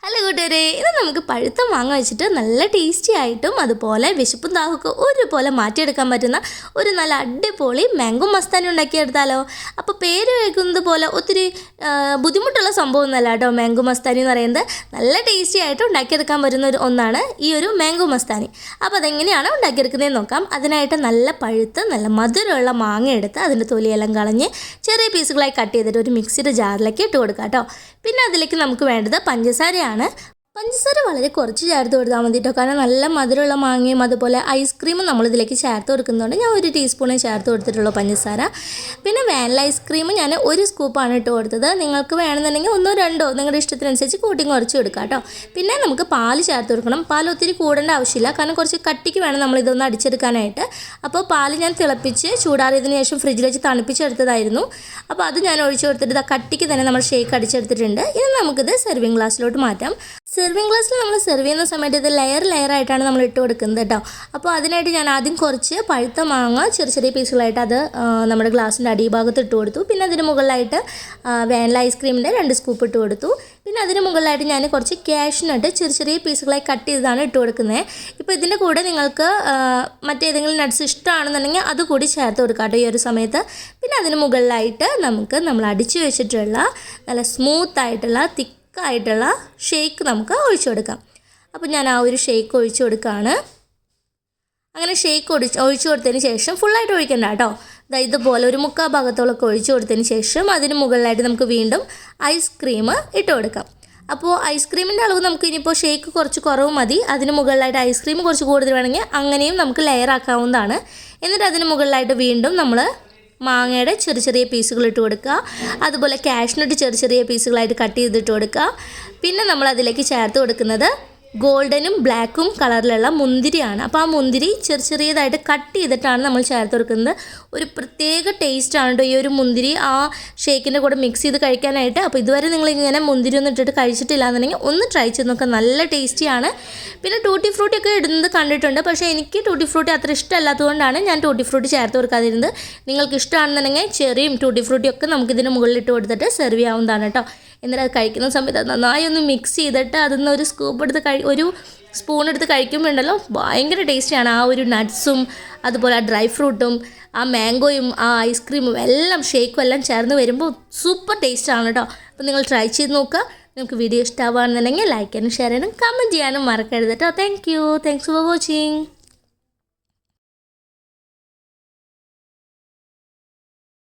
Hello കൂട്ടുകാരെ, ഇത് നമുക്ക് പഴുത്ത മാങ്ങ വെച്ചിട്ട് നല്ല ടേസ്റ്റി ആയിട്ടും അതുപോലെ വിശപ്പും ദാഹമൊക്കെ ഒരുപോലെ മാറ്റിയെടുക്കാൻ പറ്റുന്ന ഒരു നല്ല അടിപൊളി മാംഗോ മസ്താനി ഉണ്ടാക്കിയെടുത്താലോ. അപ്പോൾ പേര് കേൾക്കുന്നത് പോലെ ഒത്തിരി ബുദ്ധിമുട്ടുള്ള സംഭവം ഒന്നല്ല കേട്ടോ. മാംഗോ മസ്താനി എന്ന് പറയുന്നത് നല്ല ടേസ്റ്റി ആയിട്ട് ഉണ്ടാക്കിയെടുക്കാൻ പറ്റുന്ന ഒന്നാണ് ഈ ഒരു മാംഗോ മസ്താനി. അപ്പോൾ അതെങ്ങനെയാണ് ഉണ്ടാക്കിയെടുക്കുന്നതെന്ന് നോക്കാം. അതിനായിട്ട് നല്ല പഴുത്ത് നല്ല മധുരമുള്ള മാങ്ങ എടുത്ത് അതിൻ്റെ തൊലിയെല്ലാം കളഞ്ഞ് ചെറിയ പീസുകളായി കട്ട് ചെയ്തിട്ട് ഒരു മിക്സിയുടെ ജാറിലേക്ക് ഇട്ട് കൊടുക്കാം കേട്ടോ. പിന്നെ അതിലേക്ക് നമുക്ക് വേണ്ടത് പഞ്ചസാരയാണ്. പഞ്ചസാര വളരെ കുറച്ച് ചേർത്ത് കൊടുത്താൽ മതി കേട്ടോ. കാരണം നല്ല മധുരമുള്ള മാങ്ങയും അതുപോലെ ഐസ്ക്രീമും നമ്മളിതിലേക്ക് ചേർത്ത് കൊടുക്കുന്നതുകൊണ്ട് ഞാൻ 1 ടീസ്പൂണേ ചേർത്ത് കൊടുത്തിട്ടുള്ളൂ പഞ്ചസാര. പിന്നെ വാനില ഐസ്ക്രീം ഞാൻ 1 സ്കൂപ്പാണ് ഇട്ട് കൊടുത്തത്. നിങ്ങൾക്ക് വേണമെന്നുണ്ടെങ്കിൽ 1 2 നിങ്ങളുടെ ഇഷ്ടത്തിനനുസരിച്ച് കൂട്ടി കുറച്ച് കൊടുക്കാം കേട്ടോ. പിന്നെ നമുക്ക് പാല് ചേർത്ത് കൊടുക്കണം. പാൽ ഒത്തിരി കൂടേണ്ട ആവശ്യമില്ല, കാരണം കുറച്ച് കട്ടിക്ക് വേണം നമ്മളിതൊന്ന് അടിച്ചെടുക്കാനായിട്ട്. അപ്പോൾ പാല് ഞാൻ തിളപ്പിച്ച് ചൂടാറിയതിന് ശേഷം ഫ്രിഡ്ജിൽ വെച്ച് തണുപ്പിച്ചെടുത്തതായിരുന്നു. അപ്പോൾ അത് ഞാൻ ഒഴിച്ചു കൊടുത്തിട്ട് കട്ടിക്ക് തന്നെ നമ്മൾ ഷേക്ക് അടിച്ചെടുത്തിട്ടുണ്ട്. ഇനി നമുക്കിത് സെർവിങ് ഗ്ലാസ്സിലോട്ട് മാറ്റാം. സെർവിങ് ഗ്ലാസ്സിൽ നമ്മൾ സെർവ് ചെയ്യുന്ന സമയത്ത് ഇത് ലെയറായിട്ടാണ് നമ്മൾ ഇട്ട് കൊടുക്കുന്നത് കേട്ടോ. അപ്പോൾ അതിനായിട്ട് ഞാൻ ആദ്യം കുറച്ച് പഴുത്ത മാങ്ങ ചെറിയ പീസുകളായിട്ട് അത് നമ്മുടെ ഗ്ലാസിൻ്റെ അടിഭാഗത്ത് ഇട്ട് കൊടുത്തു. പിന്നെ അതിന് മുകളിലായിട്ട് വാനില ഐസ്ക്രീമിൻ്റെ 2 സ്കൂപ്പ് ഇട്ട് കൊടുത്തു. പിന്നെ അതിന് മുകളിലായിട്ട് ഞാൻ കുറച്ച് കാഷ്നട്ട് ചെറിയ പീസുകളായി കട്ട് ചെയ്താണ് ഇട്ട് കൊടുക്കുന്നത്. ഇപ്പോൾ ഇതിൻ്റെ കൂടെ നിങ്ങൾക്ക് മറ്റേതെങ്കിലും നട്ട്സ് ഇഷ്ടമാണെന്നുണ്ടെങ്കിൽ അതുകൂടി ചേർത്ത് കൊടുക്കാം കേട്ടോ ഈ ഒരു സമയത്ത്. പിന്നെ അതിന് മുകളിലായിട്ട് നമ്മൾ അടിച്ചു വെച്ചിട്ടുള്ള നല്ല സ്മൂത്തായിട്ടുള്ള ആയിട്ടുള്ള ഷേക്ക് നമുക്ക് ഒഴിച്ചു കൊടുക്കാം. അപ്പോൾ ഞാൻ ആ ഒരു ഷേക്ക് ഒഴിച്ചു കൊടുക്കുകയാണ്. അങ്ങനെ ഷേക്ക് ഒഴിച്ചു കൊടുത്തതിന് ശേഷം ഫുള്ളായിട്ട് ഒഴിക്കണ്ട കേട്ടോ. ഇതുപോലെ ഒരു 3/4 ഭാഗത്തോളൊക്കെ ഒഴിച്ചു കൊടുത്തതിന് ശേഷം അതിന് മുകളിലായിട്ട് നമുക്ക് വീണ്ടും ഐസ്ക്രീം ഇട്ട് കൊടുക്കാം. അപ്പോൾ ഐസ്ക്രീമിൻ്റെ അളവ് നമുക്ക് ഇനിയിപ്പോൾ ഷേക്ക് കുറച്ച് കുറവ് മതി. അതിന് മുകളിലായിട്ട് ഐസ്ക്രീം കുറച്ച് കൂടുതൽ വേണമെങ്കിൽ അങ്ങനെയും നമുക്ക് ലെയർ ആക്കാവുന്നതാണ്. എന്നിട്ട് അതിന് മുകളിലായിട്ട് വീണ്ടും നമ്മൾ മാങ്ങയുടെ ചെറിയ പീസുകൾ ഇട്ട് കൊടുക്കുക. അതുപോലെ കാഷ്നട്ട് ചെറിയ പീസുകളായിട്ട് കട്ട് ചെയ്തിട്ട് കൊടുക്കുക. പിന്നെ നമ്മൾ അതിലേക്ക് ചേർത്ത് കൊടുക്കുന്നത് ഗോൾഡനും ബ്ലാക്കും കളറിലുള്ള മുന്തിരിയാണ്. അപ്പോൾ ആ മുന്തിരി ചെറിയതായിട്ട് കട്ട് ചെയ്തിട്ടാണ് നമ്മൾ ചേർത്ത് കൊടുക്കുന്നത്. ഒരു പ്രത്യേക ടേസ്റ്റാണ് കേട്ടോ ഈ ഒരു മുന്തിരി ആ ഷേക്കിൻ്റെ കൂടെ മിക്സ് ചെയ്ത് കഴിക്കാനായിട്ട്. അപ്പോൾ ഇതുവരെ നിങ്ങളിങ്ങനെ മുന്തിരി ഒന്നും ഇട്ടിട്ട് കഴിച്ചിട്ടില്ല എന്നുണ്ടെങ്കിൽ ഒന്ന് ട്രൈ ചെയ്ത് നോക്കുക, നല്ല ടേസ്റ്റിയാണ്. പിന്നെ ടൂട്ടി ഫ്രൂട്ടി ഒക്കെ ഇടുന്നത് കണ്ടിട്ടുണ്ട്, പക്ഷേ എനിക്ക് ടൂട്ടി ഫ്രൂട്ടി അത്ര ഇഷ്ടമല്ലാത്തതുകൊണ്ടാണ് ഞാൻ ടൂട്ടി ഫ്രൂട്ടി ചേർത്ത് കൊടുക്കാതിരുന്നത്. നിങ്ങൾക്ക് ഇഷ്ടമാണെന്നുണ്ടെങ്കിൽ ചെറിയും ടൂട്ടി ഫ്രൂട്ടിയും ഒക്കെ നമുക്കിതിന് മുകളിൽ ഇട്ട് കൊടുത്തിട്ട് സെർവ് ചെയ്യാവുന്നതാണ് കേട്ടോ. എന്നിട്ട് അത് കഴിക്കുന്ന സമയത്ത് നന്നായി ഒന്ന് മിക്സ് ചെയ്തിട്ട് അതിൽ ഒരു സ്കൂപ്പ് എടുത്ത് ഒരു സ്പൂൺ എടുത്ത് കഴിക്കുമ്പോഴുണ്ടല്ലോ ഭയങ്കര ടേസ്റ്റിയാണ്. ആ ഒരു നട്ട്സും അതുപോലെ ആ ഡ്രൈ ഫ്രൂട്ടും ആ മാംഗോയും ആ ഐസ്ക്രീമും എല്ലാം ഷേക്കും എല്ലാം ചേർന്ന് വരുമ്പോൾ സൂപ്പർ ടേസ്റ്റാണ് കേട്ടോ. അപ്പോൾ നിങ്ങൾ ട്രൈ ചെയ്ത് നോക്കുക. നിങ്ങൾക്ക് വീഡിയോ ഇഷ്ടമാകുകയാണെന്നുണ്ടെങ്കിൽ ലൈക്ക് ചെയ്യാനും ഷെയർ ചെയ്യാനും കമൻറ്റ് ചെയ്യാനും മറക്കരുത് കേട്ടോ. Thanks for watching.